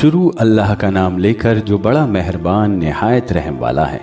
शुरू अल्लाह का नाम लेकर जो बड़ा मेहरबान निहायत रहम वाला है।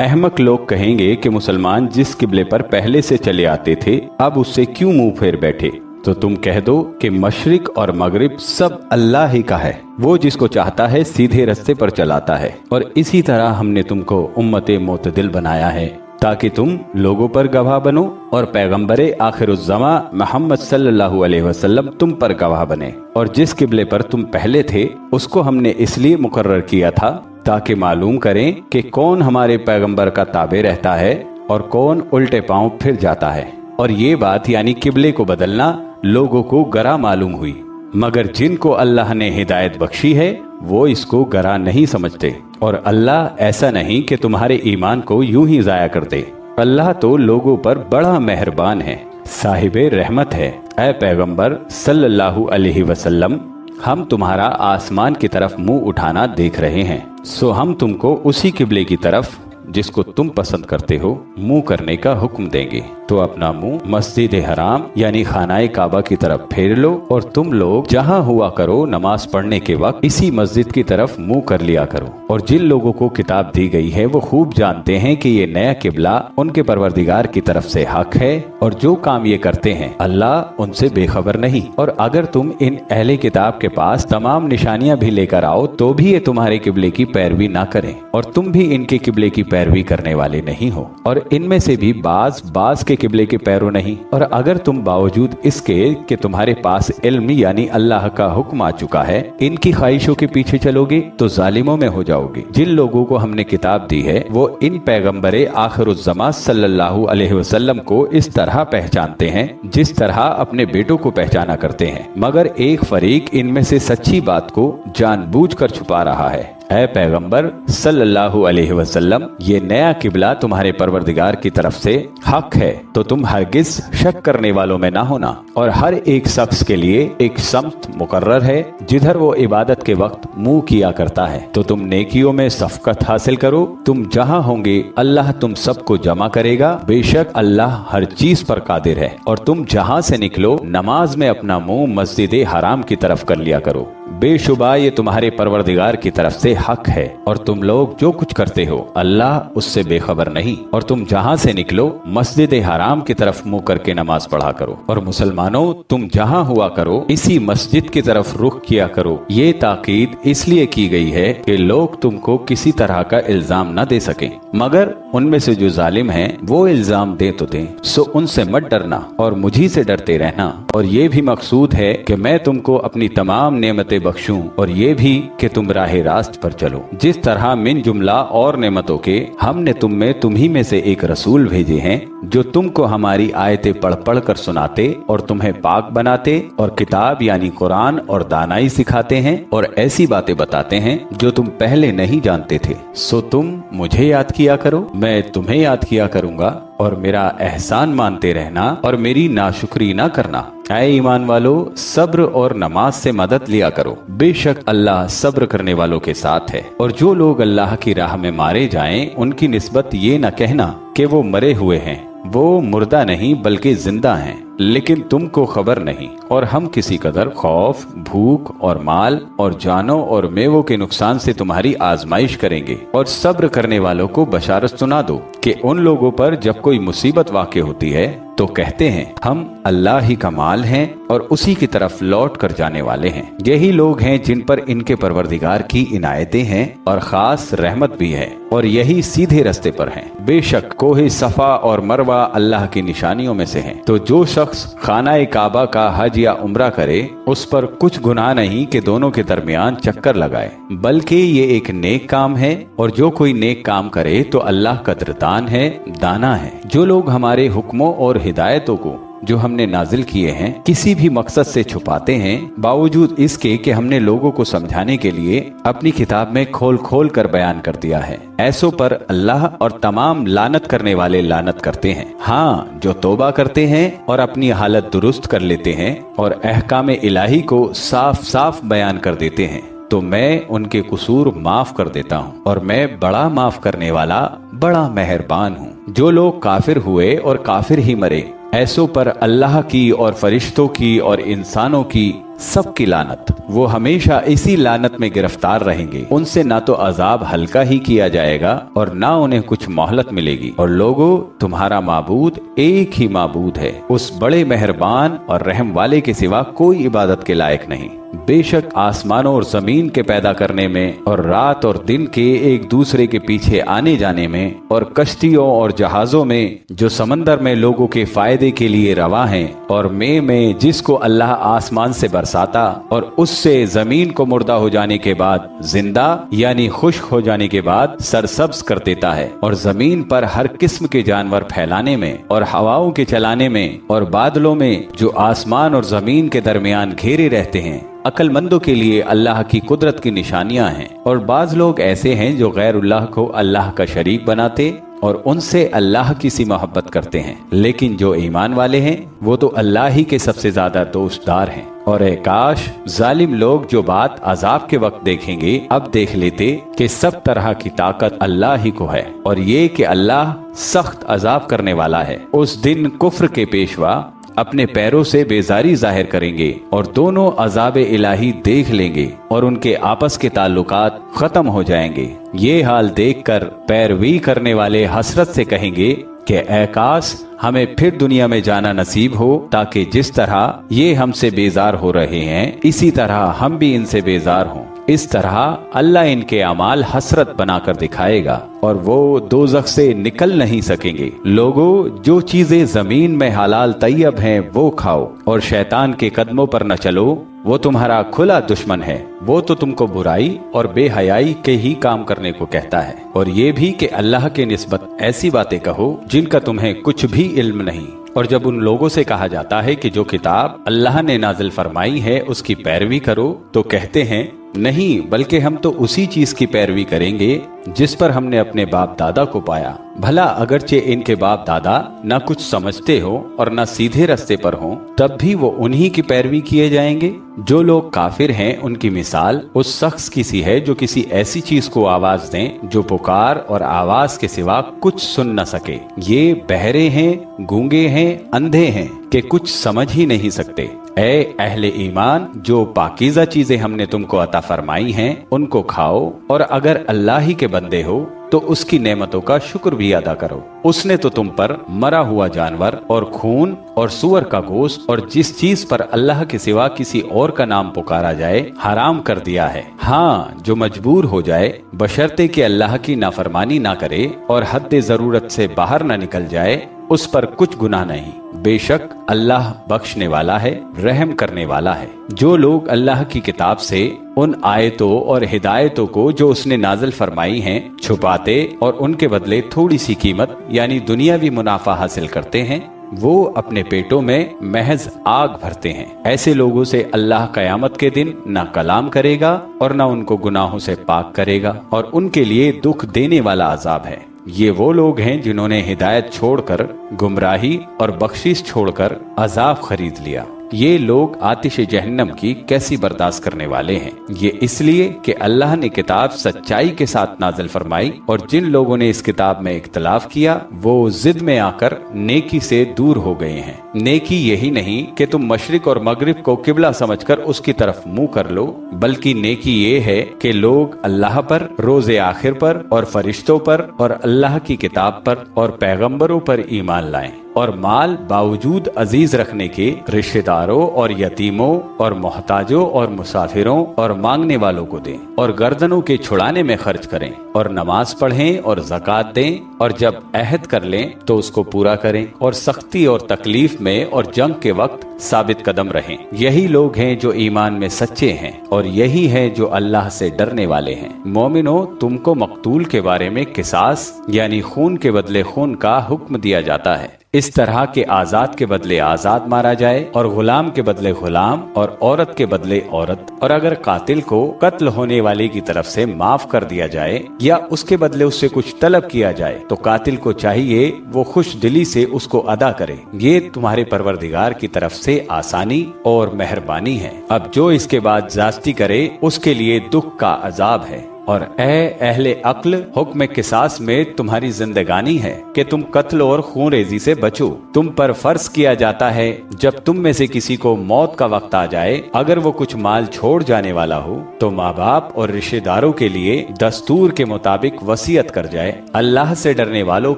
अहमक लोग कहेंगे कि मुसलमान जिस किबले पर पहले से चले आते थे अब उससे क्यों मुंह फेर बैठे। तो तुम कह दो कि मशरिक और मगरिब सब अल्लाह ही का है, वो जिसको चाहता है सीधे रास्ते पर चलाता है। और इसी तरह हमने तुमको उम्मते मोतदिल बनाया है ताकि तुम लोगों पर गवाह बनो और पैगंबरे आखिरुज़्ज़मा मोहम्मद सल्लल्लाहु अलैहि वसल्लम तुम पर गवाह बने। और जिस किबले पर तुम पहले थे उसको हमने इसलिए मुकर्रर किया था ताकि मालूम करें कि कौन हमारे पैगंबर का ताबे रहता है और कौन उल्टे पांव फिर जाता है। और ये बात यानी किबले को बदलना लोगों को गरा मालूम हुई, मगर जिनको अल्लाह ने हिदायत बख्शी है वो इसको गरा नहीं समझते। और अल्लाह ऐसा नहीं कि तुम्हारे ईमान को यूं ही जाया कर दे। अल्लाह तो लोगों पर बड़ा मेहरबान है, साहिबे रहमत है। ऐ पैगंबर सल्लल्लाहु अलैहि वसल्लम, हम तुम्हारा आसमान की तरफ मुंह उठाना देख रहे हैं, सो हम तुमको उसी किबले की तरफ जिसको तुम पसंद करते हो मुंह करने का हुक्म देंगे। तो अपना मुंह मस्जिद हराम यानी खानाए काबा की तरफ फेर लो और तुम लोग जहां हुआ करो नमाज पढ़ने के वक्त इसी मस्जिद की तरफ मुंह कर लिया करो। और जिन लोगों को किताब दी गई है वो खूब जानते हैं कि ये नया किबला उनके परवरदिगार की तरफ से हक है और जो काम ये करते हैं अल्लाह उनसे बेखबर नहीं। और अगर तुम इन अहले किताब के पास तमाम निशानियां भी लेकर आओ तो भी ये तुम्हारे किबले की पैरवी ना करें और तुम भी इनके किबले की पैरवी करने वाले नहीं हो और इनमें से भी बाज के किबले के पैरों नहीं। और अगर तुम बावजूद इसके कि तुम्हारे पास इल्म यानी अल्लाह का हुक्म आ चुका है इनकी ख्वाहिशों के पीछे चलोगे तो जालिमों में हो जाओगे। जिन लोगों को हमने किताब दी है वो इन पैगंबरे आखिरुज़्ज़मा सल्लल्लाहु अलैहि वसल्लम को इस तरह पहचानते हैं जिस तरह अपने बेटों को पहचाना करते हैं, मगर एक फरीक इनमें से सच्ची बात को जानबूझकर छुपा रहा है। ऐ पैगंबर सल्लल्लाहु अलैहि वसल्लम, ये नया किबला तुम्हारे परवरदिगार की तरफ से हक है तो तुम हरगिज शक करने वालों में ना होना। और हर एक शख्स के लिए एक समत मुकर्रर है जिधर वो इबादत के वक्त मुंह किया करता है। तो तुम नेकियों में सफकत हासिल करो, तुम जहां होंगे अल्लाह तुम सबको जमा करेगा, बेशक अल्लाह हर चीज पर कादिर है। और तुम जहां से निकलो नमाज में अपना मुंह मस्जिद हराम की तरफ कर लिया करो, बेशुबा ये तुम्हारे परवरदिगार की तरफ से हक है। और तुम लोग जो कुछ करते हो अल्लाह उससे बेखबर नहीं। और तुम जहां से निकलो मस्जिद हराम की तरफ मुंह करके नमाज पढ़ा करो। और मुसलमानों, तुम जहां हुआ करो इसी मस्जिद की तरफ रुख किया करो। ये ताकीद इसलिए की गई है कि लोग तुमको किसी तरह का इल्जाम न दे सके, मगर उनमें से जो जालिम हैं वो इल्जाम दे तो दें। सो उनसे मत डरना और मुझी से डरते रहना। और ये भी मकसूद है कि मैं तुमको अपनी तमाम नेमतें बख्शूं और ये भी कि तुम राह रास्त पर चलो। जिस तरह मिन जुमला और नेमतों के हमने तुम्ही में से एक रसूल भेजे हैं जो तुमको हमारी आयतें पढ़ पढ़ कर सुनाते और तुम्हें पाक बनाते और किताब यानी कुरान और दानाई सिखाते हैं और ऐसी बातें बताते हैं जो तुम पहले नहीं जानते थे। सो तुम मुझे याद किया करो, मैं तुम्हें याद किया करूंगा और मेरा एहसान मानते रहना और मेरी नाशुक्री ना करना। ऐ ईमान वालो, सब्र और नमाज से मदद लिया करो, बेशक अल्लाह सब्र करने वालों के साथ है। और जो लोग अल्लाह की राह में मारे जाएं उनकी निस्बत ये न कहना कि वो मरे हुए हैं, वो मुर्दा नहीं बल्कि जिंदा हैं, लेकिन तुमको खबर नहीं। और हम किसी कदर खौफ, भूख और माल और जानों और मेवों के नुकसान से तुम्हारी आजमाइश करेंगे। और सब्र करने वालों को बशारत सुना दो कि उन लोगों पर जब कोई मुसीबत वाक़ होती है तो कहते हैं हम अल्लाह ही का माल हैं और उसी की तरफ लौट कर जाने वाले हैं। यही लोग हैं जिन पर इनके परवरदिगार की इनायतें हैं और खास रहमत भी है और यही सीधे रास्ते पर हैं। बेशक कोहे सफा और मरवा अल्लाह की निशानियों में से हैं। तो जो शख्स खानाए काबा का हज या उम्रा करे उस पर कुछ गुनाह नहीं कि दोनों के दरमियान चक्कर लगाए, बल्कि ये एक नेक काम है। और जो कोई नेक काम करे तो अल्लाह कदरदान है, दाना है। जो लोग हमारे हुक्मों और हिदायतों को जो हमने नाजिल किए हैं किसी भी मकसद से छुपाते हैं, बावजूद इसके कि हमने लोगों को समझाने के लिए अपनी किताब में खोल खोल कर बयान कर दिया है, ऐसों पर अल्लाह और तमाम लानत करने वाले लानत करते हैं। हाँ, जो तौबा करते हैं और अपनी हालत दुरुस्त कर लेते हैं और अहकाम इलाही को साफ साफ बयान कर देते हैं तो मैं उनके कसूर माफ कर देता हूँ और मैं बड़ा माफ करने वाला बड़ा मेहरबान हूँ। जो लोग काफिर हुए और काफिर ही मरे, ऐसों पर अल्लाह की और फरिश्तों की और इंसानों की सबकी लानत। वो हमेशा इसी लानत में गिरफ्तार रहेंगे। उनसे ना तो अजाब हल्का ही किया जाएगा और ना उन्हें कुछ मोहलत मिलेगी। और लोगों, तुम्हारा माबूद एक ही माबूद है, उस बड़े मेहरबान और रहम वाले के सिवा कोई इबादत के लायक नहीं। बेशक आसमानों और जमीन के पैदा करने में और रात और दिन के एक दूसरे के पीछे आने जाने में और कश्तियों और जहाजों में जो समंदर में लोगों के फायदे के लिए रवा हैं, और में जिसको अल्लाह आसमान से बरसाता और उससे जमीन को मुर्दा हो जाने के बाद जिंदा यानी खुश्क हो जाने के बाद सरसब्ज कर देता है, और जमीन पर हर किस्म के जानवर फैलाने में और हवाओं के चलाने में और बादलों में जो आसमान और जमीन के दरमियान घेरे रहते हैं। अक्लमंदों के लिए अल्लाह की कुदरत की निशानियां हैं। और बाज लोग ऐसे हैं जो गैरुल्लाह को अल्लाह का शरीक बनाते और उनसे अल्लाह की सी मोहब्बत करते हैं। लेकिन जो ईमान वाले हैं वो तो अल्लाह ही के सबसे ज्यादा दोस्तदार हैं। और काश जालिम लोग जो बात अजाब के वक्त देखेंगे अब देख लेते कि सब तरह की ताकत अल्लाह ही को है, और ये कि अल्लाह सख्त अजाब करने वाला है। उस दिन कुफ्र के पेशवा अपने पैरों से बेजारी जाहिर करेंगे और दोनों अजाब इलाही देख लेंगे और उनके आपस के ताल्लुकात खत्म हो जाएंगे। ये हाल देखकर पैरवी करने वाले हसरत से कहेंगे कि ऐ काश हमें फिर दुनिया में जाना नसीब हो, ताकि जिस तरह ये हमसे बेजार हो रहे हैं इसी तरह हम भी इनसे बेजार हों। इस तरह अल्लाह इनके अमाल हसरत बनाकर दिखाएगा और वो दोज़ख से निकल नहीं सकेंगे। लोगों, जो चीजें जमीन में हलाल तैयब हैं वो खाओ, और शैतान के कदमों पर न चलो, वो तुम्हारा खुला दुश्मन है। वो तो तुमको बुराई और बेहयाई के ही काम करने को कहता है, और ये भी कि अल्लाह के निस्बत ऐसी बातें कहो जिनका तुम्हें कुछ भी इल्म नहीं। और जब उन लोगों से कहा जाता है कि जो किताब अल्लाह ने नाजिल फरमाई है उसकी पैरवी करो, तो कहते हैं नहीं, बल्कि हम तो उसी चीज की पैरवी करेंगे जिस पर हमने अपने बाप दादा को पाया। भला अगरचे इनके बाप दादा न कुछ समझते हो और न सीधे रास्ते पर हो, तब भी वो उन्हीं की पैरवी किए जाएंगे। जो लोग काफिर हैं उनकी मिसाल उस शख्स की सी है जो किसी ऐसी चीज को आवाज दें जो पुकार और आवाज के सिवा कुछ सुन न सके। ये बहरे हैं, गूंगे हैं, अंधे हैं कि कुछ समझ ही नहीं सकते। ऐ अहले ईमान, जो पाकीज़ा चीजें हमने तुमको अता फरमाई हैं उनको खाओ, और अगर अल्लाह ही के बंदे हो तो उसकी नेमतों का शुक्र भी अदा करो। उसने तो तुम पर मरा हुआ जानवर और खून और सुअर का गोश्त और जिस चीज पर अल्लाह के सिवा किसी और का नाम पुकारा जाए हराम कर दिया है। हाँ, जो मजबूर हो जाए बशर्ते कि अल्लाह की नाफरमानी ना करे और हद जरूरत से बाहर न निकल जाए, उस पर कुछ गुनाह नहीं। बेशक अल्लाह बख्शने वाला है, रहम करने वाला है। जो लोग अल्लाह की किताब से उन आयतों और हिदायतों को जो उसने नाजिल फरमाई हैं छुपाते और उनके बदले थोड़ी सी कीमत यानी दुनियावी मुनाफा हासिल करते हैं, वो अपने पेटों में महज आग भरते हैं। ऐसे लोगों से अल्लाह कयामत के दिन न कलाम करेगा और न उनको गुनाहों से पाक करेगा, और उनके लिए दुख देने वाला अजाब है। ये वो लोग हैं जिन्होंने हिदायत छोड़कर, गुमराही और बख्शिश छोड़कर अजाब खरीद लिया। ये लोग आतिश जहन्नम की कैसी बर्दाश्त करने वाले हैं। ये इसलिए कि अल्लाह ने किताब सच्चाई के साथ नाजिल फरमाई, और जिन लोगों ने इस किताब में इख्तलाफ किया वो जिद में आकर नेकी से दूर हो गए हैं। नेकी यही नहीं कि तुम मशरिक और मगरिब को किबला समझकर उसकी तरफ मुंह कर लो, बल्कि नेकी ये है कि लोग अल्लाह पर, रोजे आखिर पर और फरिश्तों पर और अल्लाह की किताब पर और पैगंबरों पर ईमान लाएं, और माल बावजूद अजीज रखने के रिश्तेदारों और यतीमों और मोहताजों और मुसाफिरों और मांगने वालों को दें, और गर्दनों के छुड़ाने में खर्च करें, और नमाज पढ़ें और ज़कात दें, और जब अहद कर लें तो उसको पूरा करें, और सख्ती और तकलीफ में और जंग के वक्त साबित कदम रहें। यही लोग हैं जो ईमान में सच्चे हैं, और यही है जो अल्लाह से डरने वाले हैं। मोमिनो, तुमको मकतूल के बारे में किसास यानी खून के बदले खून का हुक्म दिया जाता है। इस तरह के आजाद के बदले आजाद मारा जाए, और गुलाम के बदले गुलाम, और औरत के बदले औरत। और अगर कातिल को कत्ल होने वाले की तरफ से माफ कर दिया जाए या उसके बदले उससे कुछ तलब किया जाए तो कातिल को चाहिए वो खुश दिली से उसको अदा करे। ये तुम्हारे परवरदिगार की तरफ से आसानी और मेहरबानी है। अब जो इसके बाद जास्ती करे उसके लिए दुख का अजाब है। اور اے اہل عقل، حکم قصاص میں تمہاری زندگانی ہے کہ تم قتل اور خون ریزی سے بچو۔ تم پر فرض کیا جاتا ہے جب تم میں سے کسی کو موت کا وقت آ جائے، اگر وہ کچھ مال چھوڑ جانے والا ہو تو ماں باپ اور رشتہ داروں کے لیے دستور کے مطابق وصیت کر جائے۔ اللہ سے ڈرنے والوں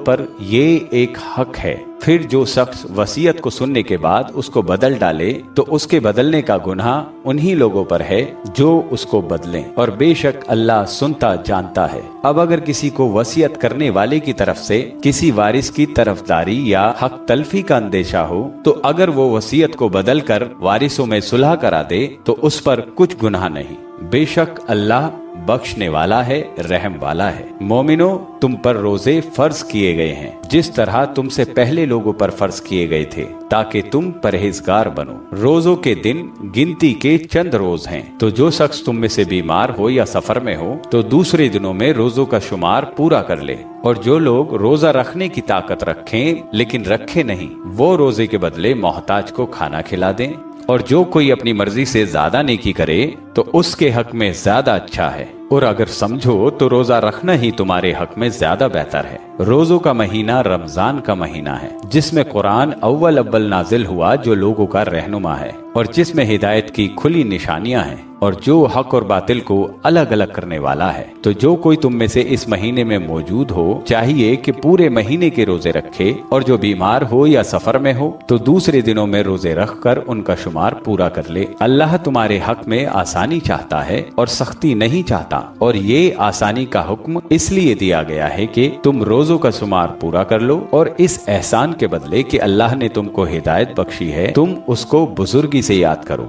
پر یہ ایک حق ہے۔ پھر جو شخص وصیت کو سننے کے بعد اس کو بدل ڈالے تو اس کے بدلنے کا گناہ انہی لوگوں پر ہے جو اس کو بدلیں، اور بے شک اللہ سنتا جانتا ہے۔ اب اگر کسی کو وصیت کرنے والے کی طرف سے کسی وارث کی طرفداری یا حق تلفی کا اندیشہ ہو تو اگر وہ وصیت کو بدل کر وارثوں میں صلح کرا دے تو اس پر کچھ گناہ نہیں۔ بے شک اللہ بخشنے والا ہے، رحم والا ہے۔ مومنو، تم پر روزے فرض کیے گئے ہیں جس طرح تم سے پہلے لوگوں پر فرض کیے گئے تھے تاکہ تم پرہیزگار بنو۔ روزوں کے دن گنتی کے چند روز ہیں، تو جو شخص تم میں سے بیمار ہو یا سفر میں ہو تو دوسرے دنوں میں روزوں کا شمار پورا کر لے، اور جو لوگ روزہ رکھنے کی طاقت رکھیں لیکن رکھے نہیں، وہ روزے کے بدلے محتاج کو کھانا کھلا دیں۔ اور جو کوئی اپنی مرضی سے زیادہ نیکی کرے تو اس کے حق میں زیادہ اچھا ہے، اور اگر سمجھو تو روزہ رکھنا ہی تمہارے حق میں زیادہ بہتر ہے۔ روزوں کا مہینہ رمضان کا مہینہ ہے جس میں قرآن اول نازل ہوا، جو لوگوں کا رہنما ہے اور جس میں ہدایت کی کھلی نشانیاں ہیں اور جو حق اور باطل کو الگ الگ کرنے والا ہے۔ تو جو کوئی تم میں سے اس مہینے میں موجود ہو چاہیے کہ پورے مہینے کے روزے رکھے، اور جو بیمار ہو یا سفر میں ہو تو دوسرے دنوں میں روزے رکھ کر ان کا شمار پورا کر لے۔ اللہ تمہارے حق میں آسانی چاہتا ہے اور سختی نہیں چاہتا، اور یہ آسانی کا حکم اس لیے دیا گیا ہے کہ تم روزوں کا شمار پورا کر لو، اور اس احسان کے بدلے کہ اللہ نے تم کو ہدایت بخشی ہے تم اس کو بزرگی سے یاد کرو۔